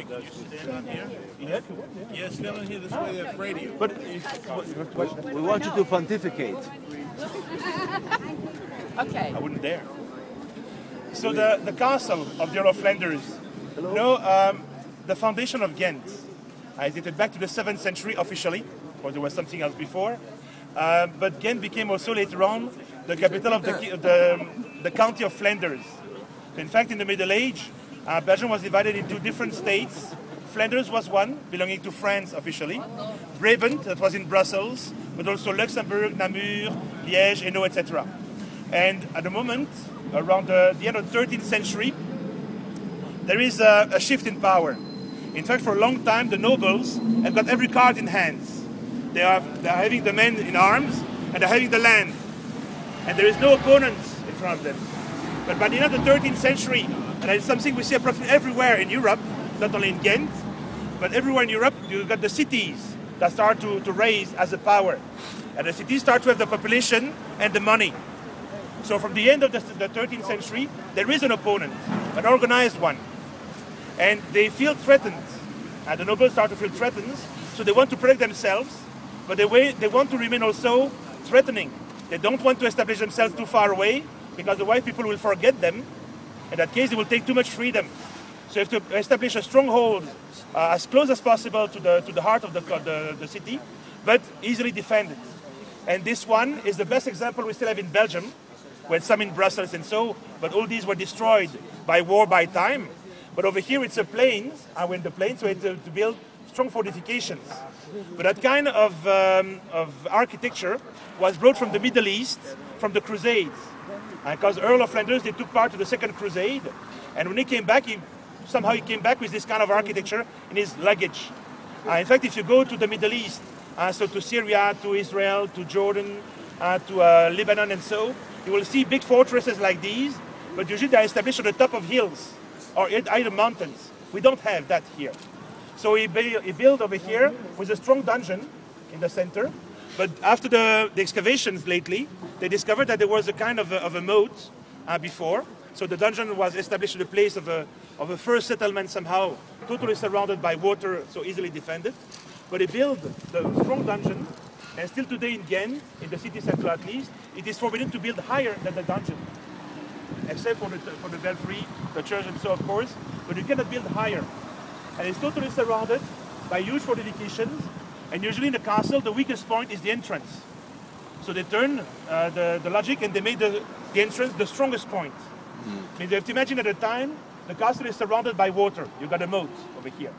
Yeah, stand on here. This way they're afraid of you. But we want you to pontificate. Okay. I wouldn't dare. So the castle of the Earl of Flanders, the foundation of Gent, is dated back to the 7th century officially, or there was something else before. But Gent became also later on the capital of the county of Flanders. In fact, in the Middle Age, Belgium was divided into different states. Flanders was one, belonging to France officially. Brabant, that was in Brussels, but also Luxembourg, Namur, Liège, Hainaut, etc. And at the moment, around the end of the 13th century, there is a shift in power. In fact, for a long time, the nobles have got every card in hands. They're having the men in arms, and they're having the land. And there is no opponents in front of them. But by the end of the 13th century, and it's something we see approximately everywhere in Europe, not only in Ghent, but everywhere in Europe, you've got the cities that start to raise as a power. And the cities start to have the population and the money. So from the end of the 13th century, there is an opponent, an organized one. And they feel threatened. And the nobles start to feel threatened, so they want to protect themselves, but they want to remain also threatening. They don't want to establish themselves too far away, because the white people will forget them. In that case, they will take too much freedom. So you have to establish a stronghold as close as possible to the heart of the city, but easily defend it. And this one is the best example we still have in Belgium, with some in Brussels and so, but all these were destroyed by war, by time. But over here it's a plains, and we're in the plains, so we had to build strong fortifications. But that kind of architecture was brought from the Middle East, from the Crusades. Because Earl of Flanders, they took part to the Second Crusade, and when he came back, somehow he came back with this kind of architecture in his luggage. In fact, if you go to the Middle East, so to Syria, to Israel, to Jordan, to Lebanon and so, you will see big fortresses like these, but usually they are established on the top of hills or either mountains. We don't have that here. So he built over here with a strong dungeon in the center, but after the excavations lately, they discovered that there was a kind of a moat before. So the dungeon was established in the place of a first settlement somehow, totally surrounded by water, so easily defended. But they built the strong dungeon, and still today in Ghent, in the city center at least, it is forbidden to build higher than the dungeon. Except for the belfry, the church and so of course, but you cannot build higher. And it's totally surrounded by huge fortifications, and usually in the castle, the weakest point is the entrance. So they turn the logic and they made the entrance the strongest point. I mean, you have to imagine at the time, the castle is surrounded by water. You've got a moat over here.